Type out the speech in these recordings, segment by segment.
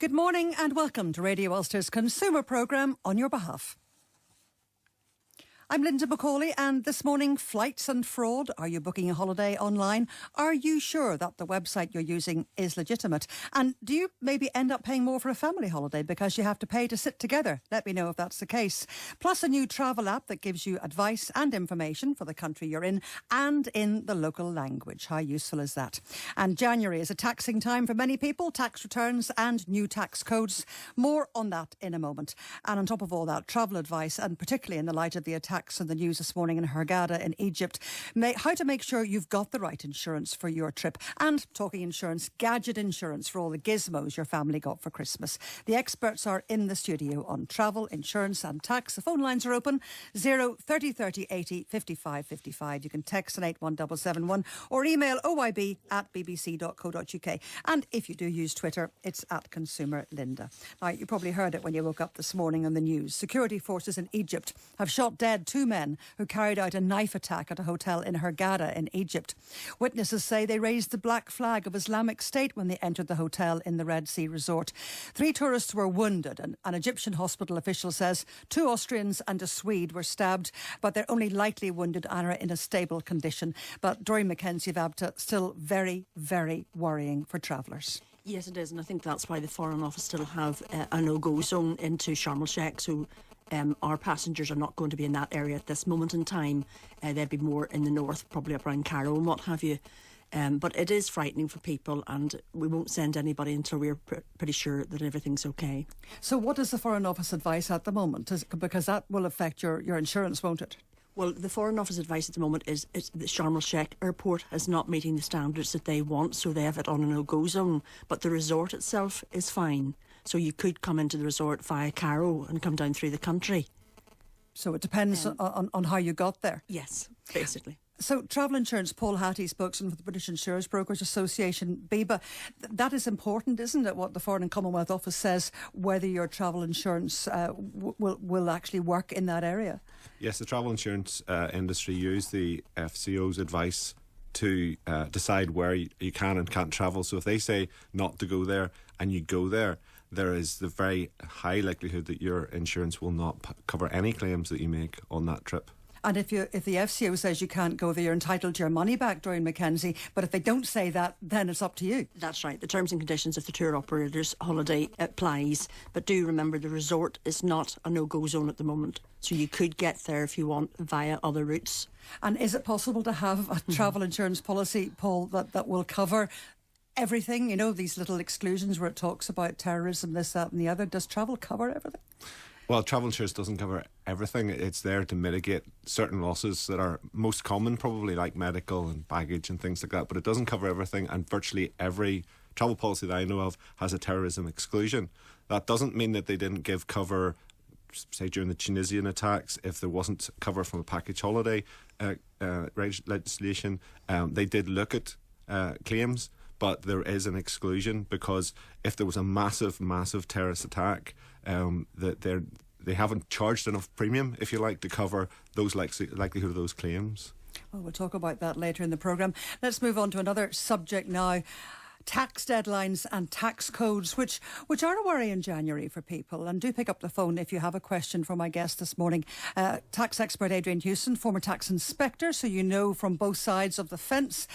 Good morning and welcome to Radio Ulster's Consumer Programme on your behalf. I'm Linda McCauley, and this morning, flights and fraud. Are you booking a holiday online? Are you sure that the website you're using is legitimate? And do you maybe end up paying more for a family holiday because you have to pay to sit together? Let me know if that's the case. Plus a new travel app that gives you advice and information for the country you're in and in the local language. How useful is that? And January is a taxing time for many people, tax returns and new tax codes. More on that in a moment. And on top of all that, travel advice, and particularly in the light of the attacks and the news this morning in Hurghada in Egypt, how to make sure you've got the right insurance for your trip. And talking insurance, gadget insurance for all the gizmos your family got for Christmas. The experts are in the studio on travel, insurance and tax. The phone lines are open 030 30 80 55 55. You can text on 81771 or email oyb@bbc.co.uk. And if you do use Twitter, it's @ConsumerLinda. Now, you probably heard it when you woke up this morning on the news. Security forces in Egypt have shot dead two men who carried out a knife attack at a hotel in Hurghada in Egypt. Witnesses say they raised the black flag of Islamic State when they entered the hotel in the Red Sea resort. 3 tourists were wounded, and an Egyptian hospital official says 2 Austrians and a Swede were stabbed, but they're only lightly wounded and are in a stable condition. But Doreen Mackenzie of ABTA, still very, very worrying for travellers. Yes, it is, and I think that's why the Foreign Office still have a no-go zone into Sharm el-Sheikh, so our passengers are not going to be in that area at this moment in time. They'd be more in the north, probably up around Cairo and what have you. But it is frightening for people, and we won't send anybody until we're pretty sure that everything's okay. So what is the Foreign Office advice at the moment? Because that will affect your insurance, won't it? Well, the Foreign Office advice at the moment is that Sharm el-Sheikh airport is not meeting the standards that they want, so they have it on a no-go zone. But the resort itself is fine. So you could come into the resort via Cairo and come down through the country. So it depends on how you got there? Yes, basically. So travel insurance, Paul Hattie, spokesman for the British Insurance Brokers Association, BIBA, that is important, isn't it, what the Foreign and Commonwealth Office says, whether your travel insurance will actually work in that area? Yes, the travel insurance industry use the FCO's advice to decide where you can and can't travel. So if they say not to go there and you go there, there is the very high likelihood that your insurance will not cover any claims that you make on that trip. And if the FCO says you can't go there, you're entitled to your money back, Doreen Mackenzie. But if they don't say that, then it's up to you. That's right. The terms and conditions of the tour operator's holiday applies. But do remember, the resort is not a no-go zone at the moment. So you could get there if you want via other routes. And is it possible to have a travel insurance policy, Paul, that will cover everything? You know, these little exclusions where it talks about terrorism, this, that and the other. Does travel cover everything? Well, travel insurance doesn't cover everything. It's there to mitigate certain losses that are most common, probably like medical and baggage and things like that, but it doesn't cover everything, and virtually every travel policy that I know of has a terrorism exclusion. That doesn't mean that they didn't give cover, say, during the Tunisian attacks, if there wasn't cover from a package holiday legislation. They did look at claims, but there is an exclusion because if there was a massive terrorist attack, that they haven't charged enough premium, if you like, to cover those likelihood of those claims. Well, we'll talk about that later in the programme. Let's move on to another subject now. Tax deadlines and tax codes, which are a worry in January for people. And do pick up the phone if you have a question for my guest this morning. Tax expert Adrian Huston, former tax inspector, so you know from both sides of the fence.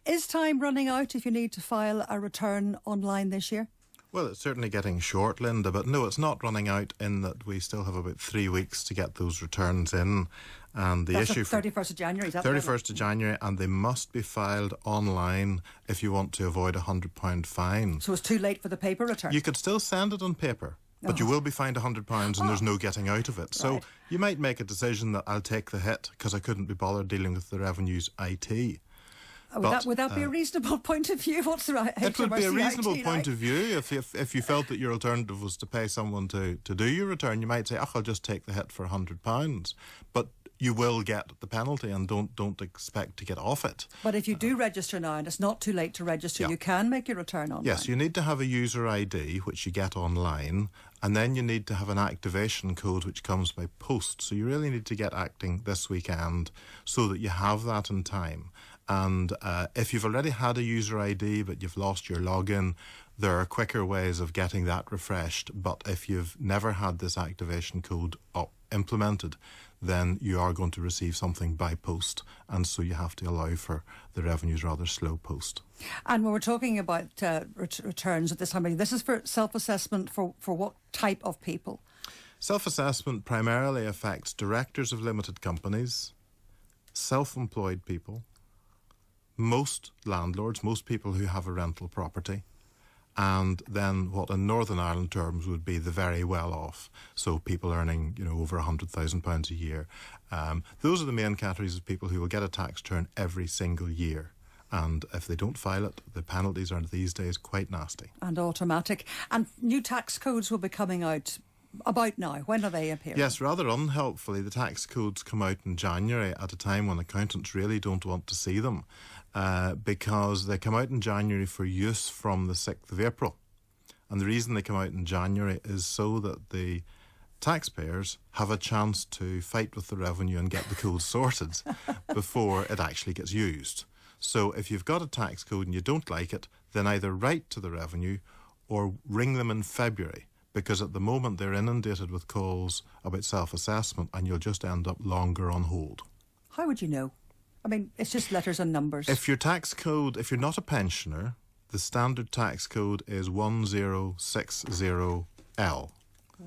Is time running out if you need to file a return online this year? Well, it's certainly getting short, Linda, but no, it's not running out in that we still have about 3 weeks to get those returns in. And the That's issue the 31st of January, is that 31st of January, and they must be filed online if you want to avoid a £100 fine. So it's too late for the paper return? You could still send it on paper, but you will be fined £100 and there's no getting out of it. So you might make a decision that I'll take the hit because I couldn't be bothered dealing with the Revenue's IT. Would that be a reasonable point of view? What's the right? It would be a reasonable point of view if you felt that your alternative was to pay someone to do your return. You might say, I'll just take the hit for £100. But you will get the penalty and don't expect to get off it. But if you do register now and it's not too late to register, you can make your return online. Yes, you need to have a user ID, which you get online, and then you need to have an activation code which comes by post. So you really need to get acting this weekend so that you have that in time. And if you've already had a user ID but you've lost your login, there are quicker ways of getting that refreshed. But if you've never had this activation code implemented, then you are going to receive something by post, and so you have to allow for the revenue's rather slow post. And when we're talking about returns at this time, this is for self-assessment for what type of people? Self-assessment primarily affects directors of limited companies, self-employed people, most landlords, most people who have a rental property, and then what in Northern Ireland terms would be the very well off. So people earning, over £100,000 a year. Those are the main categories of people who will get a tax return every single year. And if they don't file it, the penalties are these days quite nasty. And automatic. And new tax codes will be coming out about now. When are they appearing? Yes, rather unhelpfully, the tax codes come out in January at a time when accountants really don't want to see them. Because they come out in January for use from the 6th of April. And the reason they come out in January is so that the taxpayers have a chance to fight with the revenue and get the code sorted before it actually gets used. So if you've got a tax code and you don't like it, then either write to the revenue or ring them in February, because at the moment they're inundated with calls about self-assessment and you'll just end up longer on hold. How would you know? I mean, it's just letters and numbers. If your tax code, if you're not a pensioner, the standard tax code is 1060L.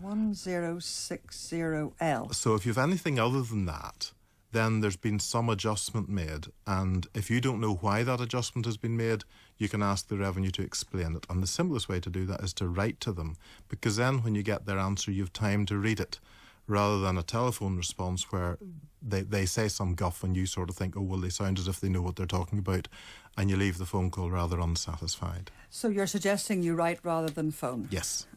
1060L. So if you have anything other than that, then there's been some adjustment made. And if you don't know why that adjustment has been made, you can ask the revenue to explain it. And the simplest way to do that is to write to them, because then when you get their answer, you have time to read it, rather than a telephone response where they say some guff and you sort of think, oh, well, they sound as if they know what they're talking about, and you leave the phone call rather unsatisfied. So you're suggesting you write rather than phone? Yes.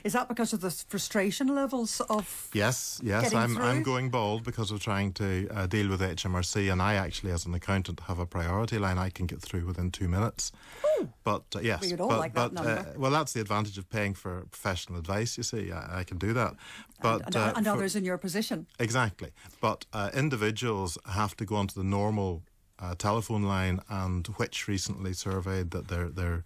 Is that because of the frustration levels of Yes, I'm going bald because of trying to deal with HMRC, and I actually, as an accountant, have a priority line I can get through within 2 minutes. Ooh. But yes, We'd all like that number. Well, that's the advantage of paying for professional advice, you see. I can do that. But and others in your position. Exactly. But individuals have to go onto the normal telephone line, and which recently surveyed that they're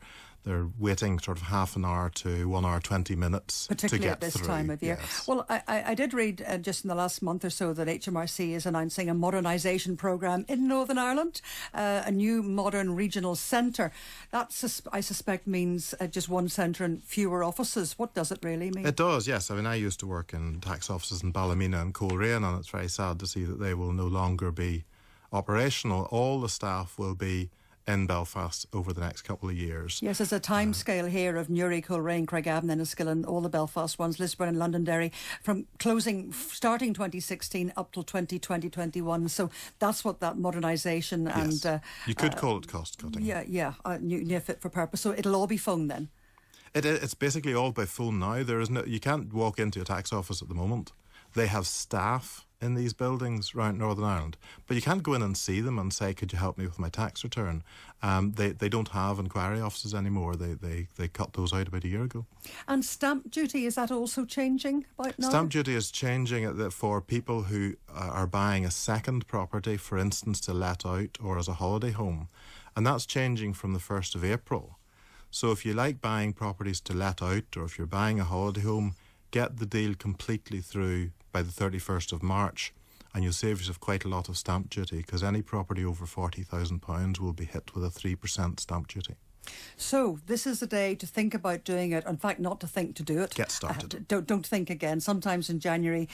waiting sort of half an hour to 1 hour 20 minutes particularly to get at this through. time of year. Yes. Well, I did read just in the last month or so that HMRC is announcing a modernisation programme in Northern Ireland, a new modern regional centre. That I suspect means just one centre and fewer offices. What does it really mean? It does, yes. I mean, I used to work in tax offices in Ballymena and Coleraine, and it's very sad to see that they will no longer be operational. All the staff will be in Belfast over the next couple of years. Yes, there's a time scale here of Newry, Coleraine, Craigavon, Enniskillen, all the Belfast ones, Lisburn and Londonderry, from starting 2016 up till 2021. So that's what that modernisation Yes. and... you could call it cost cutting. New fit for purpose. So it'll all be phone then? It's basically all by phone now. You can't walk into a tax office at the moment. They have staff in these buildings around Northern Ireland, but you can't go in and see them and say, could you help me with my tax return? They don't have inquiry offices anymore. They cut those out about a year ago. And stamp duty, is that also changing about now? Stamp duty is changing for people who are buying a second property, for instance, to let out or as a holiday home, and that's changing from the 1st of April. So if you like buying properties to let out, or if you're buying a holiday home, get the deal completely through by the 31st of March, and you'll save yourself quite a lot of stamp duty, because any property over £40,000 will be hit with a 3% stamp duty. So this is a day to think about doing it. In fact, not to think, to do it. Get started. Don't think again. Sometimes in January,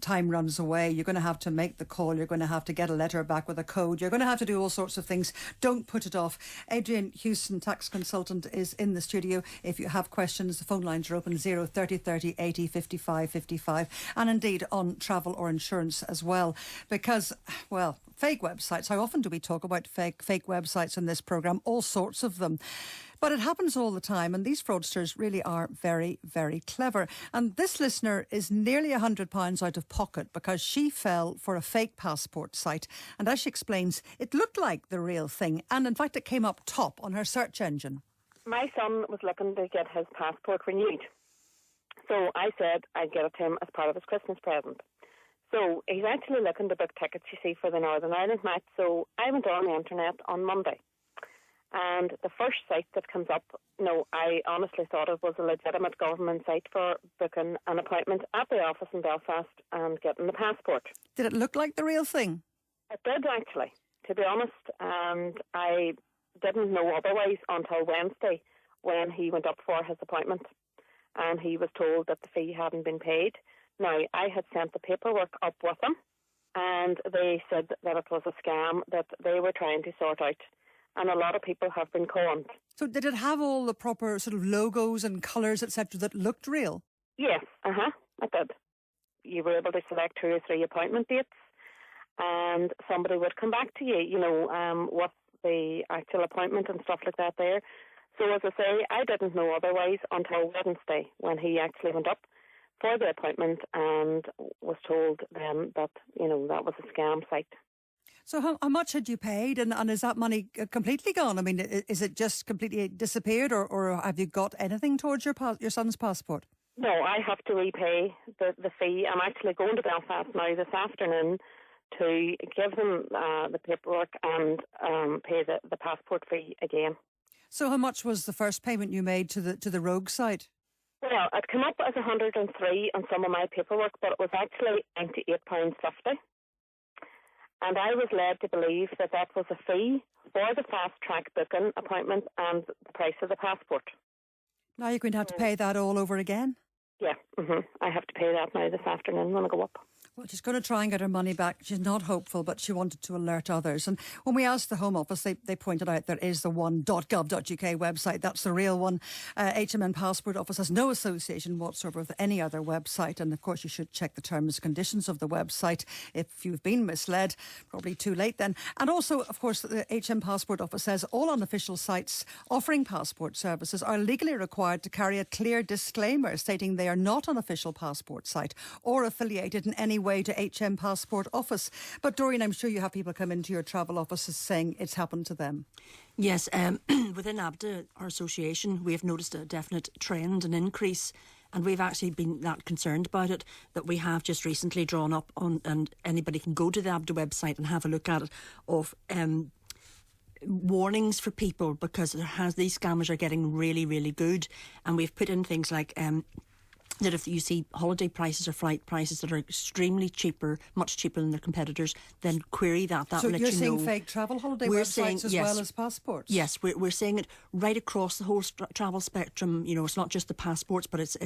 time runs away. You're going to have to make the call. You're going to have to get a letter back with a code. You're going to have to do all sorts of things. Don't put it off. Adrian Huston, tax consultant, is in the studio. If you have questions, the phone lines are open 030 30 80 55 55, and indeed on travel or insurance as well. Because, well, fake websites. How often do we talk about fake websites in this programme? All sorts of them. But it happens all the time, and these fraudsters really are very, very clever. And this listener is nearly £100 out of pocket because she fell for a fake passport site. And as she explains, it looked like the real thing. And in fact, it came up top on her search engine. My son was looking to get his passport renewed. So I said I'd get it to him as part of his Christmas present. So he's actually looking to book tickets, you see, for the Northern Ireland match. So I went on the internet on Monday. And the first site that comes up, I honestly thought it was a legitimate government site for booking an appointment at the office in Belfast and getting the passport. Did it look like the real thing? It did, actually, to be honest. And I didn't know otherwise until Wednesday when he went up for his appointment. And he was told that the fee hadn't been paid. Now, I had sent the paperwork up with him, and they said that it was a scam that they were trying to sort out. And a lot of people have been conned. So did it have all the proper sort of logos and colours, etc., that looked real? Yes, it did. You were able to select 2 or 3 appointment dates, and somebody would come back to you, with the actual appointment and stuff like that there. So as I say, I didn't know otherwise until Wednesday when he actually went up for the appointment and was told then that, that was a scam site. So how much had you paid, and is that money completely gone? I mean, is it just completely disappeared, or have you got anything towards your son's passport? No, I have to repay the fee. I'm actually going to Belfast now this afternoon to give them the paperwork and pay the passport fee again. So how much was the first payment you made to the rogue site? Well, it came up as 103 on some of my paperwork, but it was actually £98.50. And I was led to believe that was a fee for the fast-track booking appointment and the price of the passport. Now you're going to have to pay that all over again? Yeah, I have to pay that now this afternoon when I go up. Well, she's going to try and get her money back. She's not hopeful, but she wanted to alert others. And when we asked the Home Office, they pointed out there is the one .gov.uk website. That's the real one. HMN Passport Office has no association whatsoever with any other website. And of course, you should check the terms and conditions of the website if you've been misled. Probably too late then. And also, of course, the HM Passport Office says all unofficial sites offering passport services are legally required to carry a clear disclaimer stating they are not an official passport site or affiliated in any way to HM Passport Office. But Doreen, I'm sure you have people come into your travel offices saying it's happened to them. Yes, within ABDA, our association, we have noticed a definite trend, an increase, and we've actually been that concerned about it that we have just recently drawn up on, and anybody can go to the ABDA website and have a look at it, of warnings for people, because these scammers are getting really, really good, and we've put in things like that if you see holiday prices or flight prices that are extremely cheaper, much cheaper than their competitors, then query that. That so will let you're you seeing know. Fake travel holiday We're websites saying, as yes, well as passports? Yes, we're seeing it right across the whole travel spectrum. It's not just the passports, but it's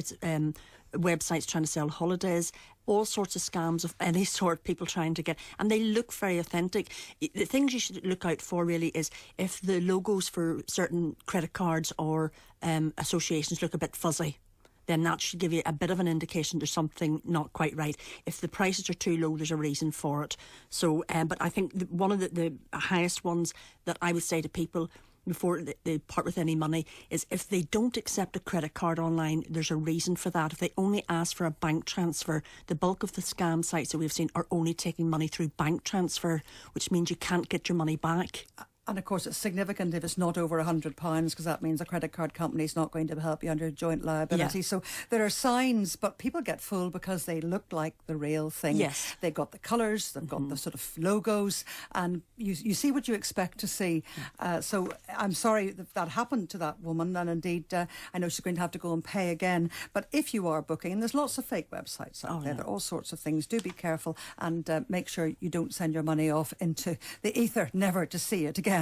websites trying to sell holidays, all sorts of scams of any sort, people trying to get, and they look very authentic. The things you should look out for really is if the logos for certain credit cards or associations look a bit fuzzy, then that should give you a bit of an indication there's something not quite right. If the prices are too low, there's a reason for it. So, but I think one of the highest ones that I would say to people before they part with any money is if they don't accept a credit card online, there's a reason for that. If they only ask for a bank transfer, the bulk of the scam sites that we've seen are only taking money through bank transfer, which means you can't get your money back. And of course, it's significant if it's not over £100, because that means a credit card company is not going to help you under joint liability. Yeah. So there are signs, but people get fooled because they look like the real thing. Yes. They've got the colours, they've got the sort of logos, and you see what you expect to see. So I'm sorry that happened to that woman, and indeed, I know she's going to have to go and pay again. But if you are booking, and there's lots of fake websites out there, there are all sorts of things, do be careful and make sure you don't send your money off into the ether, never to see it again.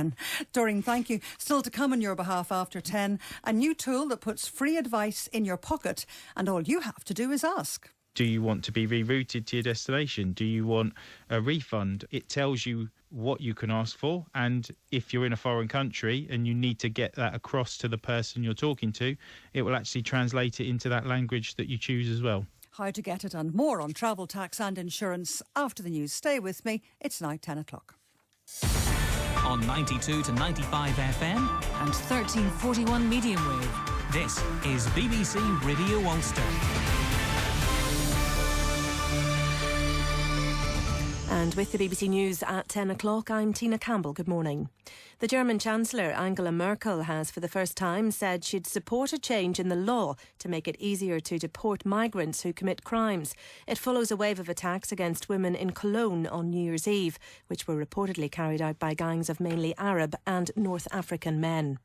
Doreen, thank you. Still to come on your behalf after 10, a new tool that puts free advice in your pocket, and all you have to do is ask. Do you want to be rerouted to your destination? Do you want a refund? It tells you what you can ask for, and if you're in a foreign country and you need to get that across to the person you're talking to, it will actually translate it into that language that you choose as well. How to get it and more on travel, tax and insurance after the news. Stay with me. It's now 10 o'clock. On 92 to 95 FM and 1341 medium wave. This is BBC Radio Ulster. And with the BBC News at 10 o'clock, I'm Tina Campbell. Good morning. The German Chancellor Angela Merkel has for the first time said she'd support a change in the law to make it easier to deport migrants who commit crimes. It follows a wave of attacks against women in Cologne on New Year's Eve, which were reportedly carried out by gangs of mainly Arab and North African men.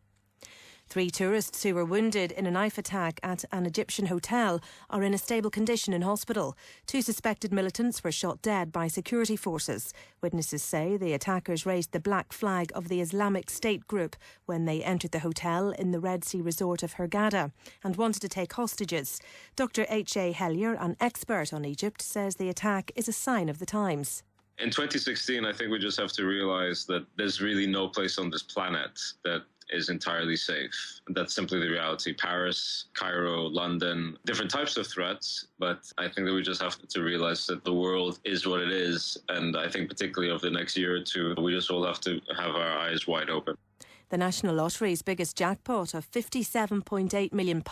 3 tourists who were wounded in a knife attack at an Egyptian hotel are in a stable condition in hospital. 2 suspected militants were shot dead by security forces. Witnesses say the attackers raised the black flag of the Islamic State group when they entered the hotel in the Red Sea resort of Hurghada and wanted to take hostages. Dr. H.A. Hellier, an expert on Egypt, says the attack is a sign of the times. In 2016, I think we just have to realise that there's really no place on this planet that is entirely safe. That's simply the reality. Paris, Cairo, London, different types of threats, but I think that we just have to realise that the world is what it is, and I think particularly over the next year or two, we just all have to have our eyes wide open. The National Lottery's biggest jackpot of £57.8 million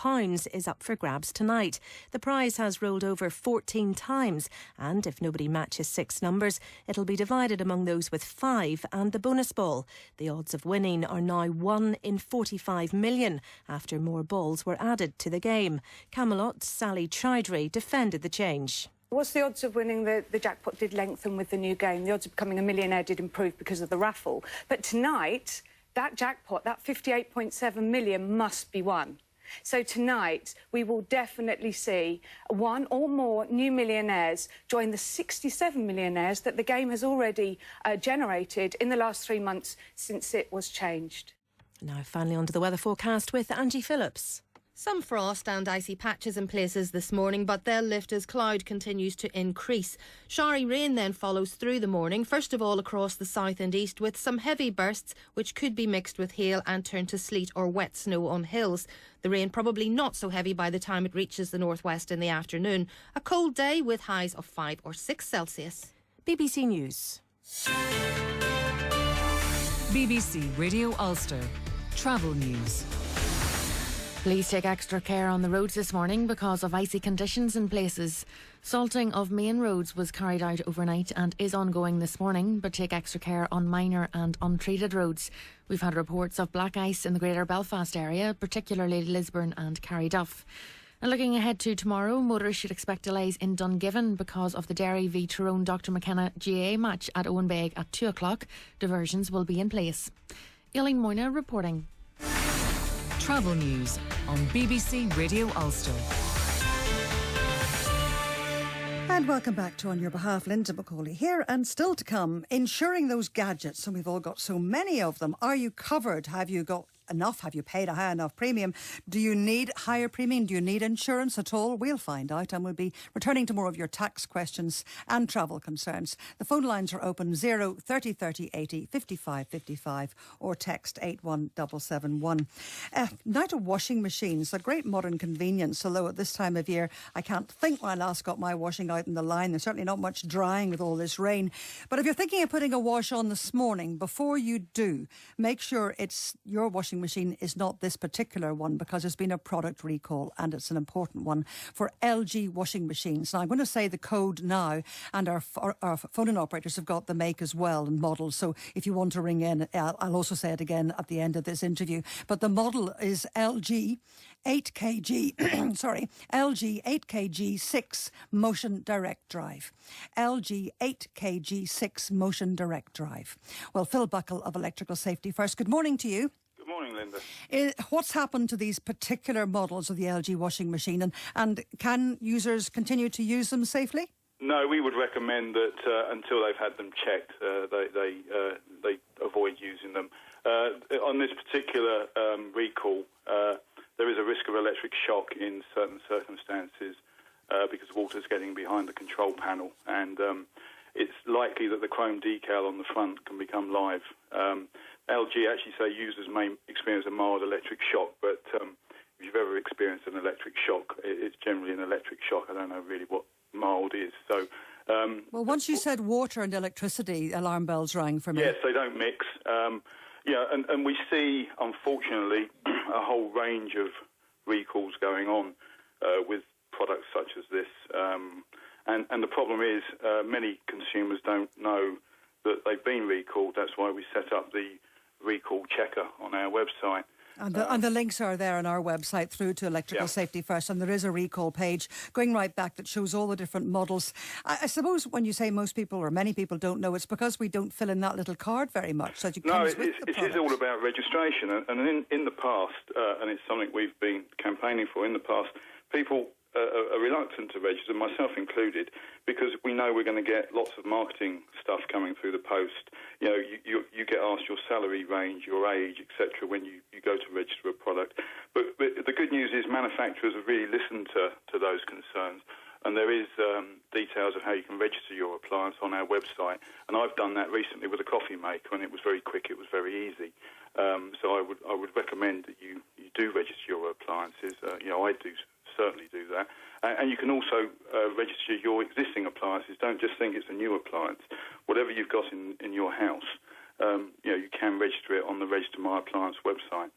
is up for grabs tonight. The prize has rolled over 14 times, and if nobody matches 6 numbers, it'll be divided among those with 5 and the bonus ball. The odds of winning are now 1 in 45 million after more balls were added to the game. Camelot's Sally Chowdhury defended the change. Whilst the odds of winning the jackpot did lengthen with the new game, the odds of becoming a millionaire did improve because of the raffle. But tonight, that jackpot, that 58.7 million, must be won. So tonight, we will definitely see 1 or more new millionaires join the 67 millionaires that the game has already generated in the last 3 months since it was changed. Now finally onto the weather forecast with Angie Phillips. Some frost and icy patches in places this morning, but they'll lift as cloud continues to increase. Showery rain then follows through the morning, first of all across the south and east, with some heavy bursts which could be mixed with hail and turn to sleet or wet snow on hills. The rain probably not so heavy by the time it reaches the northwest in the afternoon. A cold day with highs of 5 or 6 Celsius. BBC News. BBC Radio Ulster. Travel news. Please take extra care on the roads this morning because of icy conditions in places. Salting of main roads was carried out overnight and is ongoing this morning, but take extra care on minor and untreated roads. We've had reports of black ice in the Greater Belfast area, particularly Lisburn and Carryduff. And looking ahead to tomorrow, motorists should expect delays in Dungiven because of the Derry v Tyrone Dr McKenna GAA match at Owenbeg at 2 o'clock. Diversions will be in place. Aileen Moyna reporting. Travel news on BBC Radio Ulster. And welcome back to On Your Behalf. Linda McCauley here, and still to come, insuring those gadgets, and we've all got so many of them. Are you covered? Have you got enough? Have you paid a high enough premium? Do you need higher premium? Do you need insurance at all? We'll find out, and we'll be returning to more of your tax questions and travel concerns. The phone lines are open 0 30 30 80 55 55 or text 81771. Night of washing machines, a great modern convenience, although at this time of year I can't think when I last got my washing out in the line. There's certainly not much drying with all this rain. But if you're thinking of putting a wash on this morning, before you do, make sure it's your washing machine is not this particular one, because there's been a product recall and it's an important one for LG washing machines. Now I'm going to say the code now, and our phone-in operators have got the make as well and model, so if you want to ring in, I'll also say it again at the end of this interview. But the model is LG 8kg LG 8kg 6 motion direct drive. LG 8kg 6 motion direct drive. Well, Phil Buckle of Electrical Safety first. Good morning to you. Good morning, Linda. What's happened to these particular models of the LG washing machine, and can users continue to use them safely? No, we would recommend that until they've had them checked, they avoid using them. On this particular recall, there is a risk of electric shock in certain circumstances because water's getting behind the control panel, and it's likely that the chrome decal on the front can become live. LG actually say users may experience a mild electric shock, but if you've ever experienced an electric shock, it's generally an electric shock. I don't know really what mild is. So, well, once you said water and electricity, alarm bells rang for me. Yes, they don't mix. And we see, unfortunately, a whole range of recalls going on with products such as this. And the problem is many consumers don't know that they've been recalled. That's why we set up the recall checker on our website. And the links are there on our website through to Electrical Safety First, and there is a recall page going right back that shows all the different models. I suppose when you say most people or many people don't know, it's because we don't fill in that little card very much. So No, it is all about registration. And in the past, and it's something we've been campaigning for in the past, people are reluctant to register, myself included, because we know we're going to get lots of marketing stuff coming through the post. You know, you get asked your salary range, your age, etc. when you go to register a product. But the good news is manufacturers have really listened to those concerns, and there is details of how you can register your appliance on our website. And I've done that recently with a coffee maker, and it was very quick, it was very easy. So I would recommend that you do register your appliances. I do certainly do that. And you can also register your existing appliances. Don't just think it's a new appliance. Whatever you've got in your house, you can register it on the Register My Appliance website.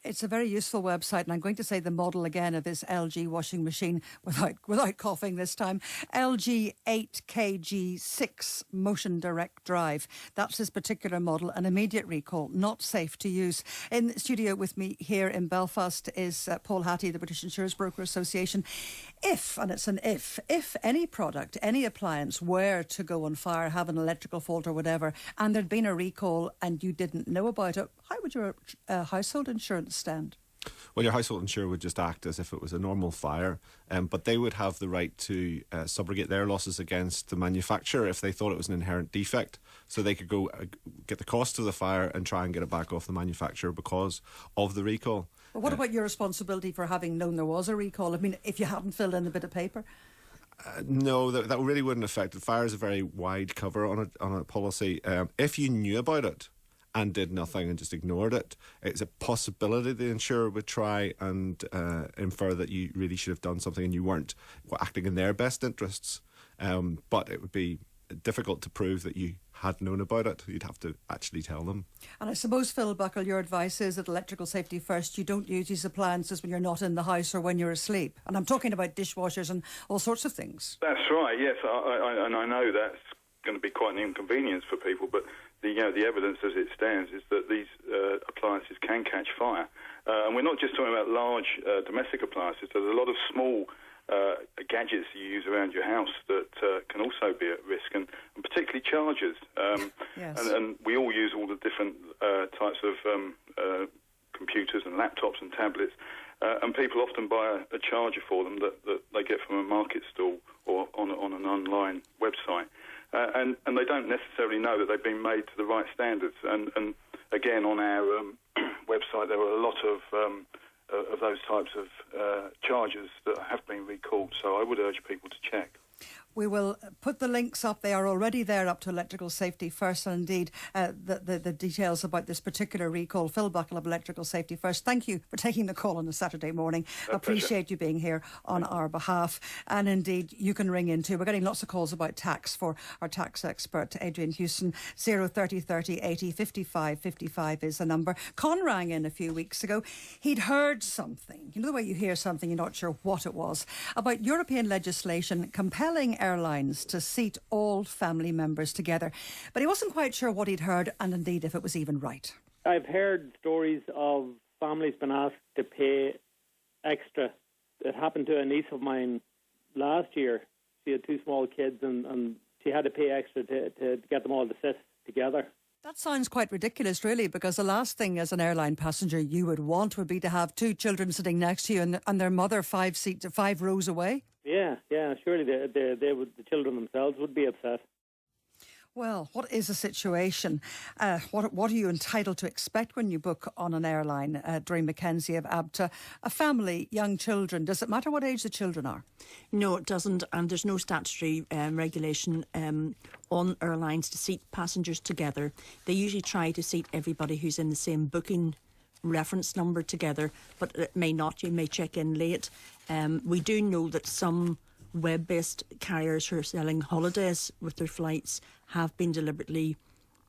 It's a very useful website, and I'm going to say the model again of this LG washing machine without coughing this time. LG 8KG6 Motion Direct Drive. That's this particular model, an immediate recall, not safe to use. In the studio with me here in Belfast is Paul Hattie, the British Insurance Broker Association. If any product, any appliance were to go on fire, have an electrical fault or whatever, and there'd been a recall and you didn't know about it, how would your household insurance stand? Well, your household insurer would just act as if it was a normal fire, but they would have the right to subrogate their losses against the manufacturer if they thought it was an inherent defect. So they could go get the cost of the fire and try and get it back off the manufacturer because of the recall. But what about your responsibility for having known there was a recall? I mean, if you hadn't filled in a bit of paper? No, that really wouldn't affect it. Fire is a very wide cover on a policy. If you knew about it and did nothing and just ignored it, it's a possibility the insurer would try and infer that you really should have done something and you weren't acting in their best interests. But it would be difficult to prove that you had known about it. You'd have to actually tell them. And I suppose, Phil Buckle, your advice is that Electrical Safety First, you don't use these appliances when you're not in the house or when you're asleep. And I'm talking about dishwashers and all sorts of things. That's right, yes. I know that's going to be quite an inconvenience for people, but the evidence as it stands is that these appliances can catch fire. And we're not just talking about large domestic appliances. There's a lot of small gadgets you use around your house that can also be at risk, and particularly chargers. Yes. And we all use all the different types of computers and laptops and tablets, and people often buy a charger for them that they get from a market stall or on an online website. And they don't necessarily know that they've been made to the right standards. And again, on our website, there are a lot of those types of chargers that have been recalled. So I would urge people to check. We will put the links up. They are already there up to Electrical Safety First, and indeed the details about this particular recall. Phil Buckle of Electrical Safety First, thank you for taking the call on a Saturday morning. Appreciate you being here on our behalf. And indeed, you can ring in too. We're getting lots of calls about tax for our tax expert, Adrian Huston. 030 30 80 55 55 is the number. Con rang in a few weeks ago. He'd heard something. You know the way you hear something, you're not sure what it was, about European legislation compelling airlines to seat all family members together. But he wasn't quite sure what he'd heard and indeed if it was even right. I've heard stories of families being asked to pay extra. It happened to a niece of mine last year. She had two small kids and she had to pay extra to get them all to sit together. That sounds quite ridiculous, really, because the last thing as an airline passenger you would want would be to have two children sitting next to you and their mother 5 rows away. Yeah, surely they would, the children themselves would be upset. Well, what is the situation? What are you entitled to expect when you book on an airline? Doreen McKenzie of ABTA. A family, young children, does it matter what age the children are? No, it doesn't, and there's no statutory regulation on airlines to seat passengers together. They usually try to seat everybody who's in the same booking reference number together, but it may not. You may check in late. We do know that some web-based carriers who are selling holidays with their flights have been deliberately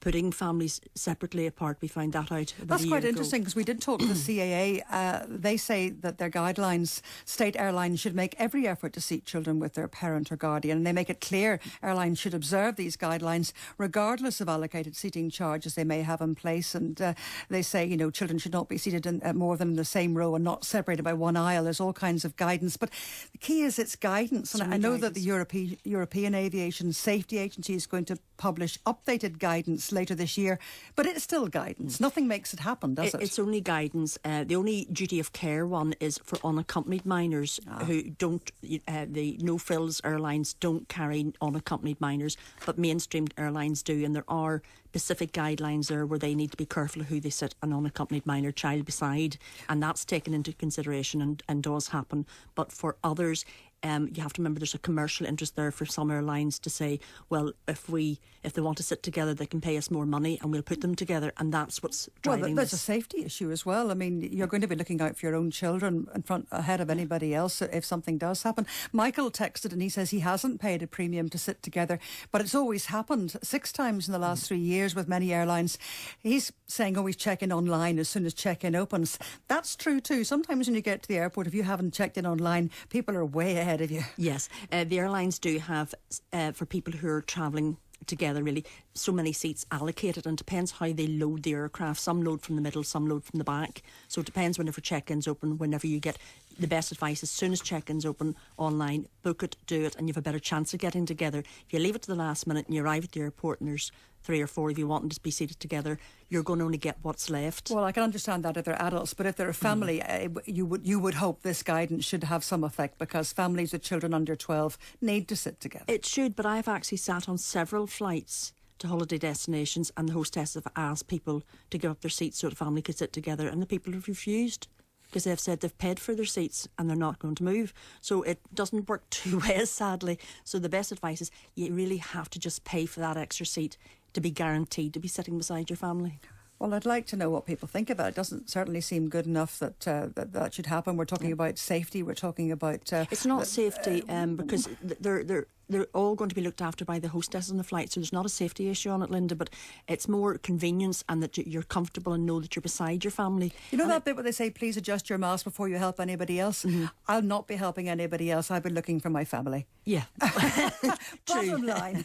putting families separately apart. We found that out about That's a year quite ago. interesting, because we did talk to the CAA. They say that their guidelines state airlines should make every effort to seat children with their parent or guardian, and they make it clear airlines should observe these guidelines regardless of allocated seating charges they may have in place. And they say, you know, children should not be seated in more than the same row and not separated by one aisle. There's all kinds of guidance, but the key is it's guidance. And I know that the European Aviation Safety Agency is going to publish updated guidance later this year, but it's still guidance. Nothing makes it happen, does it? It's only guidance. The only duty of care one is for unaccompanied minors who don't, the no-frills airlines don't carry unaccompanied minors, but mainstream airlines do, and there are specific guidelines there where they need to be careful of who they sit an unaccompanied minor child beside, and that's taken into consideration and does happen. But for others, you have to remember there's a commercial interest there for some airlines to say, well, if they want to sit together, they can pay us more money and we'll put them together, and that's what's driving Well, there's this. a safety issue as well. I mean, you're going to be looking out for your own children ahead of anybody else if something does happen. Michael texted and he says he hasn't paid a premium to sit together, but it's always happened 6 times in the last 3 years with many airlines. He's saying always check in online as soon as check-in opens. That's true too. Sometimes when you get to the airport, if you haven't checked in online, people are way ahead of you. Yes, the airlines do have, for people who are travelling together, really, so many seats allocated, and depends how they load the aircraft. Some load from the middle, some load from the back. So it depends whenever check-in's open, whenever you get the best advice. As soon as check-in's open online, book it, do it, and you have a better chance of getting together. If you leave it to the last minute and you arrive at the airport and there's 3 or 4 of you wanting to be seated together, you're going to only get what's left. Well, I can understand that if they're adults, but if they're a family, you would hope this guidance should have some effect, because families with children under 12 need to sit together. It should, but I've actually sat on several flights to holiday destinations, and the hostesses have asked people to give up their seats so the family could sit together, and the people have refused, because they've said they've paid for their seats and they're not going to move. So it doesn't work two ways, sadly. So the best advice is you really have to just pay for that extra seat to be guaranteed to be sitting beside your family. Well, I'd like to know what people think about it. It doesn't certainly seem good enough that that should happen. We're talking about safety. We're talking about... it's not safety because they're all going to be looked after by the hostess on the flight, so there's not a safety issue on it, Linda, but it's more convenience and that you're comfortable and know that you're beside your family. You know that bit where they say, please adjust your mask before you help anybody else? Mm-hmm. I'll not be helping anybody else. I've been looking for my family. Yeah. Bottom line.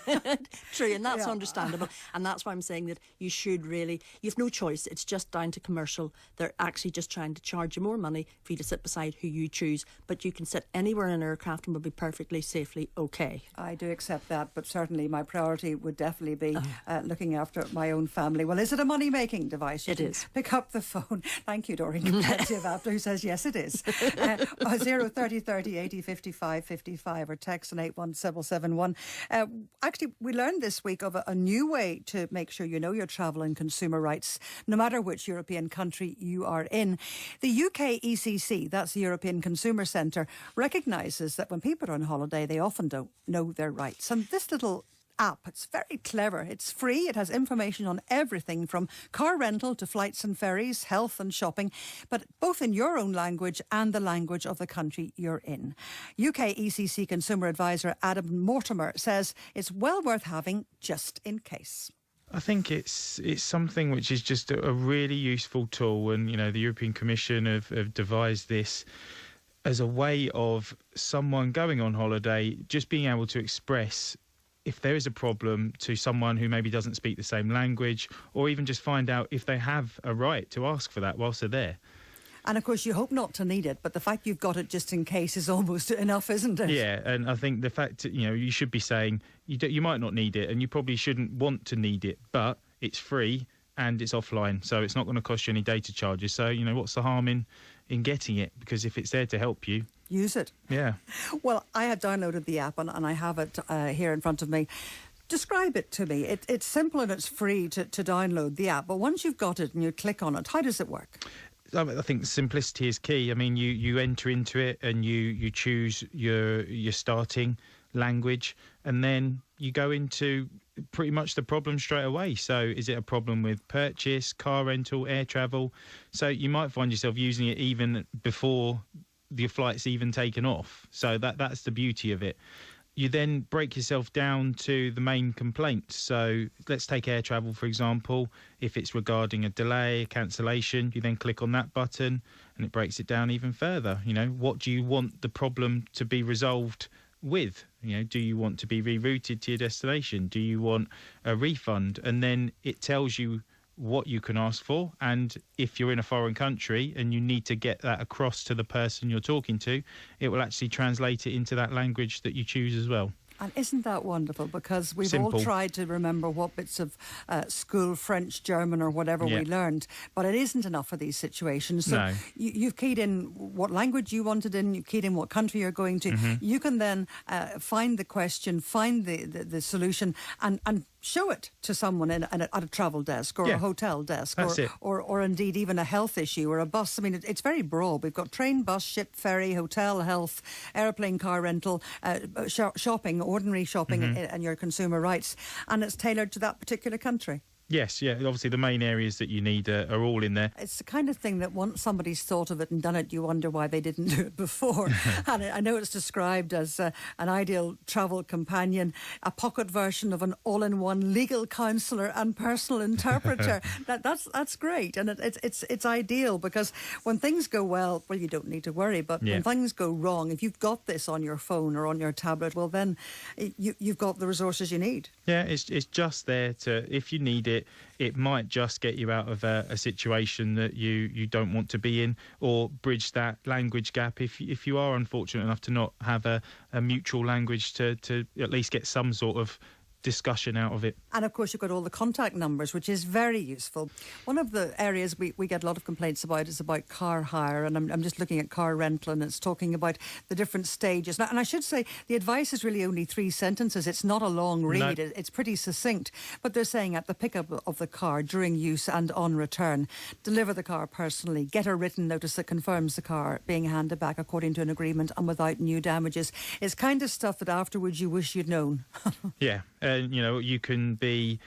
True, and that's understandable. And that's why I'm saying that you should really, you've no choice. It's just down to commercial. They're actually just trying to charge you more money for you to sit beside who you choose, but you can sit anywhere in an aircraft and will be perfectly safely okay. I do accept that, but certainly my priority would definitely be looking after my own family. Well, is it a money-making device? It is. Pick up the phone. Thank you, Doreen Competitive After, who says yes, it is. 030 30 80 55 55 or text on 81771. Actually, we learned this week of a new way to make sure you know your travel and consumer rights, no matter which European country you are in. The UK ECC, that's the European Consumer Centre, recognises that when people are on holiday, they often don't know their rights. And this little app, it's very clever. It's free. It has information on everything from car rental to flights and ferries, health and shopping, but both in your own language and the language of the country you're in. UK ECC Consumer Advisor Adam Mortimer says it's well worth having just in case. I think it's something which is just a really useful tool, and the European Commission have devised this as a way of someone going on holiday just being able to express if there is a problem to someone who maybe doesn't speak the same language, or even just find out if they have a right to ask for that whilst they're there. And of course you hope not to need it, but the fact you've got it just in case is almost enough, isn't it? Yeah, and I think the fact you should be saying you might not need it, and you probably shouldn't want to need it, but it's free and it's offline, so it's not going to cost you any data charges. So what's the harm in getting it? Because if it's there to help you, use it. Yeah. Well, I have downloaded the app and I have it here in front of me. Describe it to me. It's simple and it's free to download the app, but once you've got it and you click on it, how does it work? I think simplicity is key. I mean, you enter into it and you choose your starting language, and then you go into pretty much the problem straight away. So is it a problem with purchase, car rental, air travel? So you might find yourself using it even before the flight's even taken off. So that's the beauty of it. you then break yourself down to the main complaints. So let's take air travel, for example. If it's regarding a delay, a cancellation, you then click on that button and it breaks it down even further. You know, what do you want the problem to be resolved with? You know, do you want to be rerouted to your destination? Do you want a refund? And then it tells you what you can ask for, and if you're in a foreign country and you need to get that across to the person you're talking to, it will actually translate it into that language that you choose as well. And isn't that wonderful? Because we've Simple. all tried to remember what bits of school French, German or whatever we learned, but it isn't enough for these situations. So No. you've keyed in what language you wanted in, you've keyed in what country you're going to. You can then find the question, find the solution and show it to someone at a travel desk or a hotel desk or indeed even a health issue or a bus. I mean, it's very broad. We've got train, bus, ship, ferry, hotel, health, airplane, car rental, shopping, ordinary shopping and your consumer rights. And it's tailored to that particular country. Yes, yeah. Obviously, the main areas that you need are all in there. It's the kind of thing that once somebody's thought of it and done it, you wonder why they didn't do it before. And I know it's described as an ideal travel companion, a pocket version of an all-in-one legal counsellor and personal interpreter. That's great, and it's ideal because when things go well, you don't need to worry. But when things go wrong, if you've got this on your phone or on your tablet, well, then you've got the resources you need. Yeah, it's just there to, if you need it, it might just get you out of a situation that you don't want to be in, or bridge that language gap if you are unfortunate enough to not have a mutual language to at least get some sort of discussion out of it. And of course you've got all the contact numbers, which is very useful. One of the areas we get a lot of complaints about is about car hire, and I'm just looking at car rental, and it's talking about the different stages. And I should say the advice is really only 3 sentences. It's not a long read. No. It's pretty succinct. But they're saying at the pickup of the car, during use and on return, deliver the car personally, get a written notice that confirms the car being handed back according to an agreement and without new damages. It's kind of stuff that afterwards you wish you'd known. Yeah. You know, you can be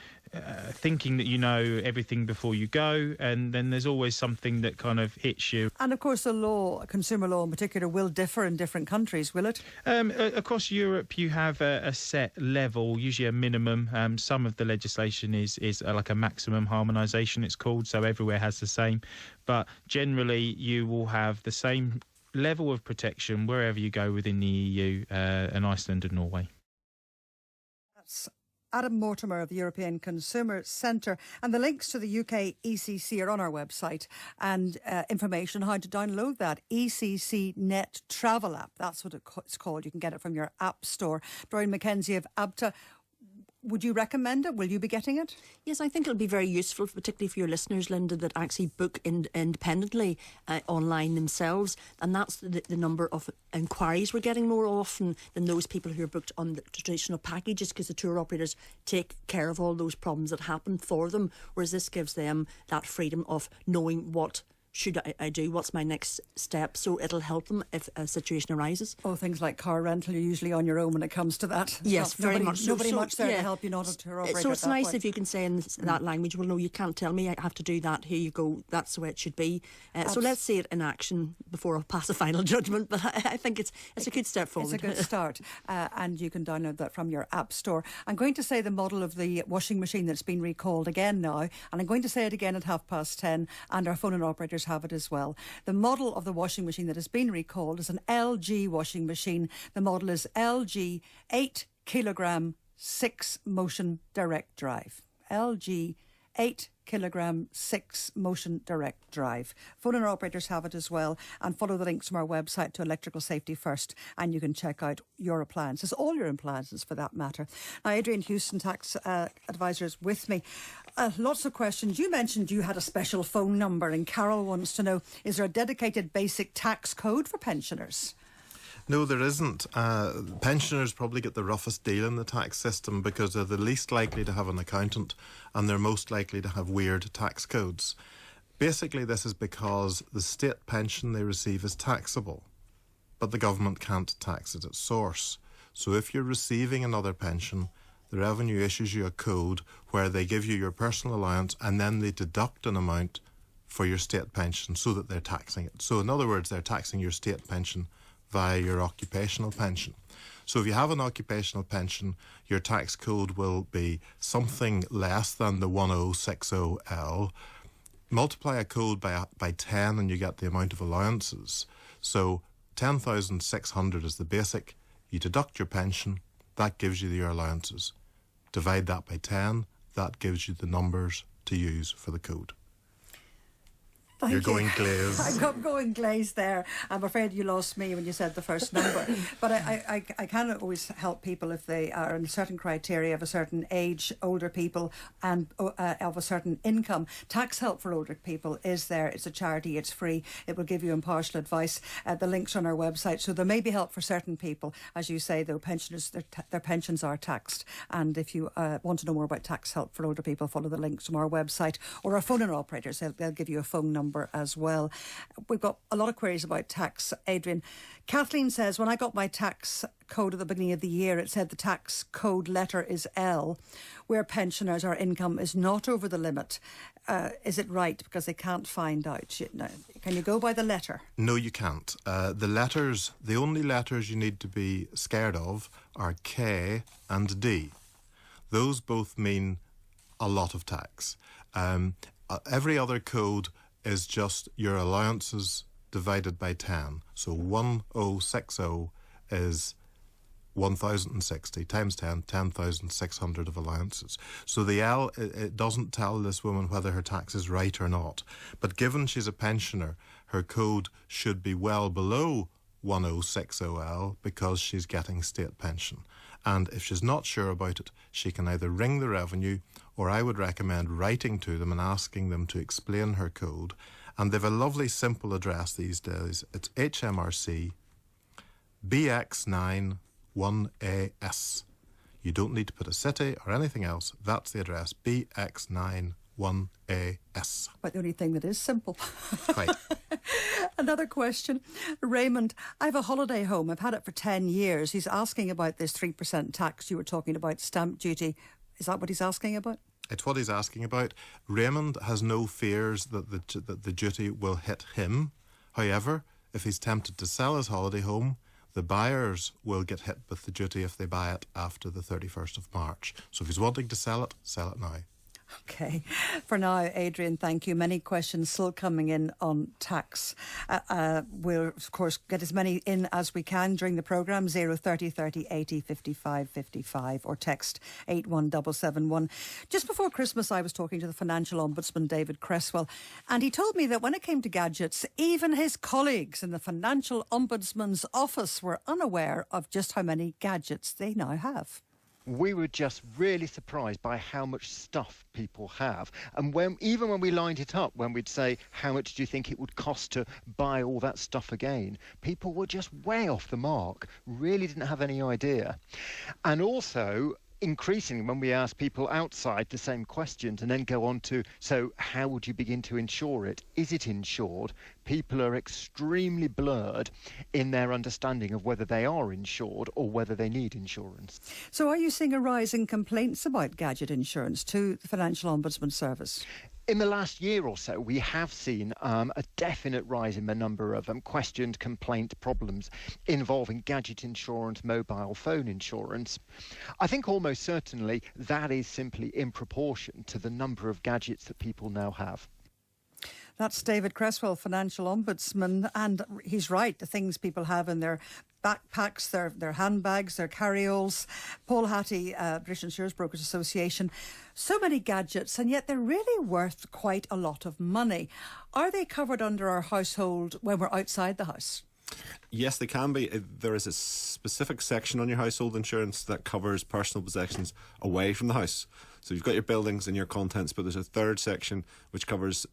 thinking that you know everything before you go, and then there's always something that kind of hits you. And of course the law, consumer law in particular, will differ in different countries, will it? Across Europe you have a set level, usually a minimum. Some of the legislation is like a maximum harmonisation, it's called, so everywhere has the same. But generally you will have the same level of protection wherever you go within the EU and Iceland and Norway. That's Adam Mortimer of the European Consumer Centre, and the links to the UK ECC are on our website, and information on how to download that ECC Net Travel app. That's what it's called. You can get it from your app store. Doreen McKenzie of ABTA. Would you recommend it? Will you be getting it? Yes, I think it'll be very useful, particularly for your listeners, Linda, that actually book independently online themselves. And that's the number of inquiries we're getting more often than those people who are booked on the traditional packages, because the tour operators take care of all those problems that happen for them, whereas this gives them that freedom of knowing what should I do? What's my next step? So it'll help them if a situation arises. Oh, things like car rental, you're usually on your own when it comes to that. Yes, very much so. Nobody much there to help you, not a tour operator. So it's nice if you can say in that language, well, no, you can't tell me, I have to do that, here you go, that's the way it should be. So let's see it in action before I pass a final judgment, but I think it's a good step forward. It's a good start, and you can download that from your app store. I'm going to say the model of the washing machine that's been recalled again now, and I'm going to say it again at 10:30, and our phone and operators have it as well. The model of the washing machine that has been recalled is an LG washing machine. The model is LG 8 kilogram 6 motion direct drive. LG 8 kilogram 6 motion direct drive. Phone and operators have it as well, and follow the links from our website to Electrical Safety First, and you can check out your appliances, all your appliances for that matter. Now, Adrian Huston, tax advisor, is with me. Lots of questions. You mentioned you had a special phone number, and Carol wants to know, is there a dedicated basic tax code for pensioners? No, there isn't. Pensioners probably get the roughest deal in the tax system because they're the least likely to have an accountant, and they're most likely to have weird tax codes. Basically, this is because the state pension they receive is taxable, but the government can't tax it at source. So if you're receiving another pension, the revenue issues you a code where they give you your personal allowance and then they deduct an amount for your state pension so that they're taxing it. So in other words, they're taxing your state pension via your occupational pension. So if you have an occupational pension, your tax code will be something less than the 1060L. Multiply a code by 10 and you get the amount of allowances. So 10,600 is the basic. You deduct your pension, that gives you your allowances. Divide that by 10, that gives you the numbers to use for the code. You're going glazed. I'm going glazed there. I'm afraid you lost me when you said the first number. But I can always help people if they are in certain criteria of a certain age, older people, and of a certain income. Tax help for older people is there. It's a charity. It's free. It will give you impartial advice. The links are on our website. So there may be help for certain people. As you say, though, pensioners, their pensions are taxed. And if you want to know more about tax help for older people, follow the links from our website or our phone-in operators. They'll give you a phone number as well. We've got a lot of queries about tax, Adrian. Kathleen says, when I got my tax code at the beginning of the year, it said the tax code letter is L, where pensioners, our income is not over the limit. Is it right? Because they can't find out. Can you go by the letter? No, you can't. The only letters you need to be scared of are K and D. Those both mean a lot of tax. Every other code is just your allowances divided by 10. So 1060 is 1,060 times 10, 10,600 of allowances. So the L, it doesn't tell this woman whether her tax is right or not. But given she's a pensioner, her code should be well below 1060L because she's getting state pension. And if she's not sure about it, she can either ring the revenue, or I would recommend writing to them and asking them to explain her code. And they've a lovely simple address these days. It's HMRC BX9 1AS. You don't need to put a city or anything else. That's the address, BX9 1AS. But the only thing that is simple. Right. Another question. Raymond, I have a holiday home. I've had it for 10 years. He's asking about this 3% tax you were talking about, stamp duty. Is that what he's asking about? It's what he's asking about. Raymond has no fears that the duty will hit him. However, if he's tempted to sell his holiday home, the buyers will get hit with the duty if they buy it after the 31st of March. So if he's wanting to sell it now. Okay. For now, Adrian, thank you. Many questions still coming in on tax. We'll, of course, get as many in as we can during the programme, 030 30 80 55 55, or text 81771. Just before Christmas, I was talking to the Financial Ombudsman, David Cresswell, and he told me that when it came to gadgets, even his colleagues in the Financial Ombudsman's office were unaware of just how many gadgets they now have. We were just really surprised by how much stuff people have. And even when we lined it up, when we'd say, how much do you think it would cost to buy all that stuff again? People were just way off the mark, really didn't have any idea. And also, increasingly, when we ask people outside the same questions and then go on to, so how would you begin to insure it? Is it insured? People are extremely blurred in their understanding of whether they are insured or whether they need insurance. So are you seeing a rise in complaints about gadget insurance to the Financial Ombudsman Service? In the last year or so, we have seen a definite rise in the number of questioned complaint problems involving gadget insurance, mobile phone insurance. I think almost certainly that is simply in proportion to the number of gadgets that people now have. That's David Cresswell, Financial Ombudsman, and he's right. The things people have in their backpacks, their handbags, their carry-alls. Paul Hattie, British Insurance Brokers Association. So many gadgets, and yet they're really worth quite a lot of money. Are they covered under our household when we're outside the house? Yes, they can be. There is a specific section on your household insurance that covers personal possessions away from the house. So you've got your buildings and your contents, but there's a third section which covers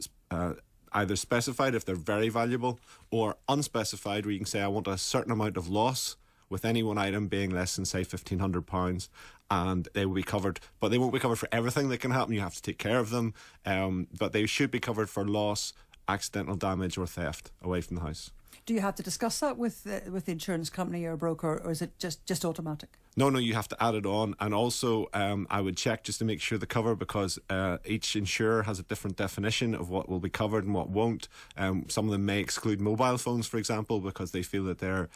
either specified if they're very valuable or unspecified, where you can say I want a certain amount of loss with any one item being less than, say, £1,500, and they will be covered. But they won't be covered for everything that can happen. You have to take care of them, but they should be covered for loss accidental damage or theft away from the house. Do you have to discuss that with the insurance company or broker, or is it just automatic? No, you have to add it on. And also, I would check just to make sure the cover, because each insurer has a different definition of what will be covered and what won't. Some of them may exclude mobile phones, for example, because they feel that they're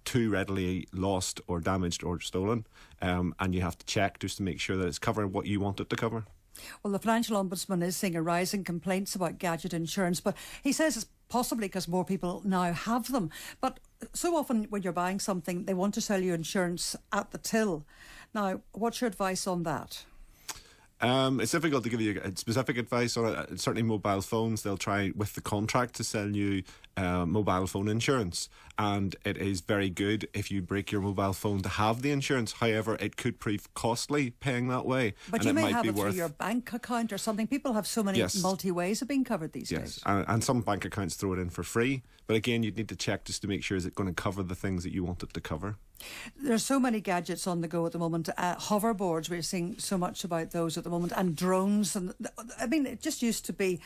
too readily lost or damaged or stolen. And you have to check just to make sure that it's covering what you want it to cover. Well, the Financial Ombudsman is seeing a rise in complaints about gadget insurance, but he says it's possibly because more people now have them. But so often when you're buying something, they want to sell you insurance at the till. Now, what's your advice on that? It's difficult to give you specific advice on it. Certainly mobile phones, they'll try with the contract to sell you mobile phone insurance, and it is very good if you break your mobile phone to have the insurance. However, it could prove costly paying that way. But and you it may might have be it through worth your bank account or something. People have so many Yes. multi-ways of being covered these days. And some bank accounts throw it in for free. But again, you'd need to check just to make sure is it going to cover the things that you want it to cover. There's so many gadgets on the go at the moment. Hoverboards, we're seeing so much about those at the moment, and drones. And I mean, it just used to be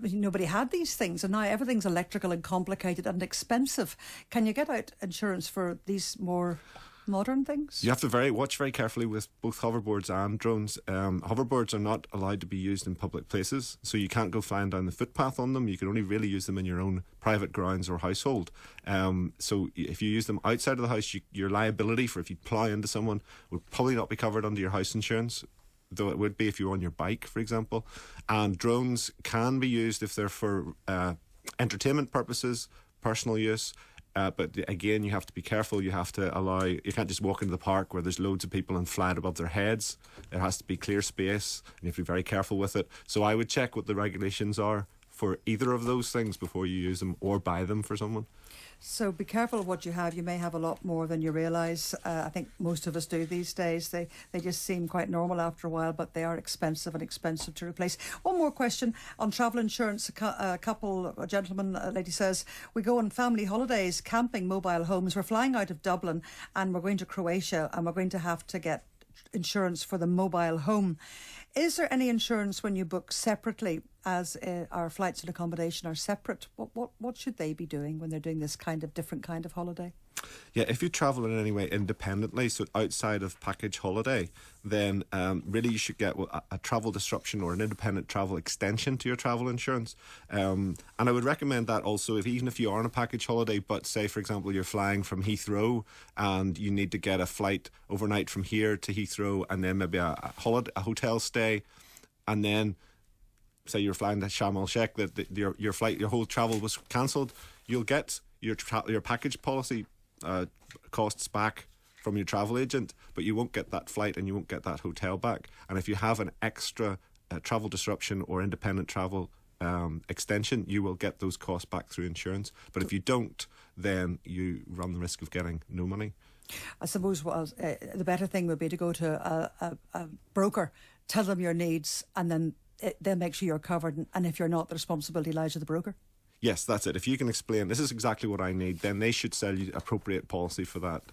nobody had these things, and now everything's electrical and complicated and expensive. Can you get out insurance for these more modern things? You have to watch very carefully with both hoverboards and drones. Hoverboards are not allowed to be used in public places, so you can't go flying down the footpath on them. You can only really use them in your own private grounds or household. So if you use them outside of the house, your liability for if you plough into someone would probably not be covered under your house insurance, though it would be if you were on your bike, for example. And drones can be used if they're for entertainment purposes, personal use. But again, you have to be careful. You have to you can't just walk into the park where there's loads of people and fly it above their heads. There has to be clear space, and you have to be very careful with it. So I would check what the regulations are for either of those things before you use them or buy them for someone. So be careful of what you have. You may have a lot more than you realise. I think most of us do these days. They just seem quite normal after a while, but they are expensive to replace. One more question on travel insurance. A gentleman, a lady says, we go on family holidays, camping, mobile homes. We're flying out of Dublin and we're going to Croatia, and we're going to have to get insurance for the mobile home. Is there any insurance when you book separately, as our flights and accommodation are separate? What should they be doing when they're doing this different kind of holiday? Yeah, if you travel in any way independently, so outside of package holiday, then really you should get a travel disruption or an independent travel extension to your travel insurance. And I would recommend that also even if you are on a package holiday, but say, for example, you're flying from Heathrow and you need to get a flight overnight from here to Heathrow, and then maybe a hotel stay, and then say you're flying to Sharm el-Sheikh, that your flight, your whole travel was cancelled, you'll get your package policy costs back from your travel agent, but you won't get that flight and you won't get that hotel back. And if you have an extra travel disruption or independent travel extension, you will get those costs back through insurance. But if you don't, then you run the risk of getting no money. I suppose the better thing would be to go to a broker, tell them your needs, and then they'll make sure you're covered. And if you're not, the responsibility lies with the broker. Yes, that's it. If you can explain, this is exactly what I need, then they should sell you appropriate policy for that,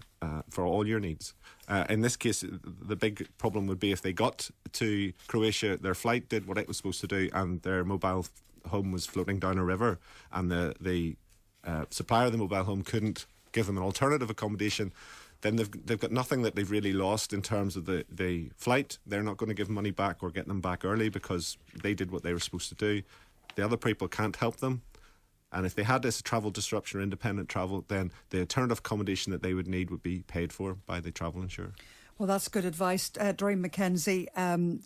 for all your needs. In this case, the big problem would be if they got to Croatia, their flight did what it was supposed to do, and their mobile home was floating down a river, and the supplier of the mobile home couldn't give them an alternative accommodation. Then they've got nothing that they've really lost in terms of the flight. They're not going to give money back or get them back early because they did what they were supposed to do. The other people can't help them. And if they had this travel disruption or independent travel, then the alternative accommodation that they would need would be paid for by the travel insurer. Well, that's good advice. Doreen McKenzie,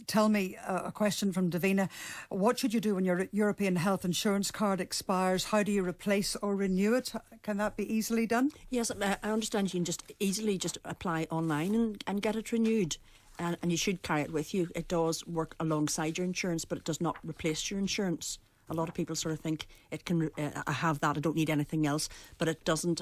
tell me a question from Davina. What should you do when your European health insurance card expires? How do you replace or renew it? Can that be easily done? Yes, I understand you can just easily apply online and get it renewed. And you should carry it with you. It does work alongside your insurance, but it does not replace your insurance. A lot of people sort of think it can. I have that. I don't need anything else. But it doesn't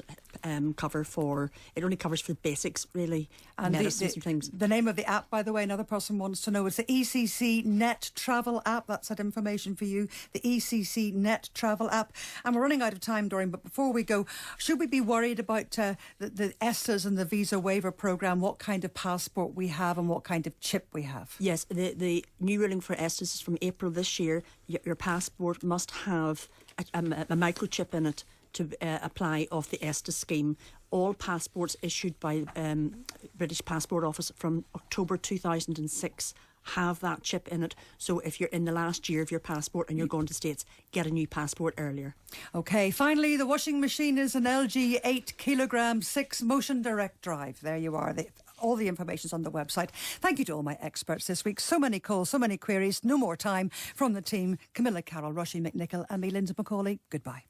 cover for. It only covers for the basics, really, and medicines and things. The name of the app, by the way, another person wants to know. It's the ECC Net Travel app. That's that information for you. The ECC Net Travel app. And we're running out of time, Doreen. But before we go, should we be worried about the ESTAs and the visa waiver programme? What kind of passport we have and what kind of chip we have? Yes, the new ruling for ESTAs is from April this year. Your passport passport must have a microchip in it to apply off the ESTA scheme. All passports issued by British Passport Office from October 2006 have that chip in it. So if you're in the last year of your passport and you're going to States, get a new passport earlier. OK, finally, the washing machine is an LG 8 kilogram 6 motion direct drive. There you are. All the information's on the website. Thank you to all my experts this week. So many calls, so many queries. No more time. From the team, Camilla Carroll, Roisin McNichol and me, Linda McCauley. Goodbye.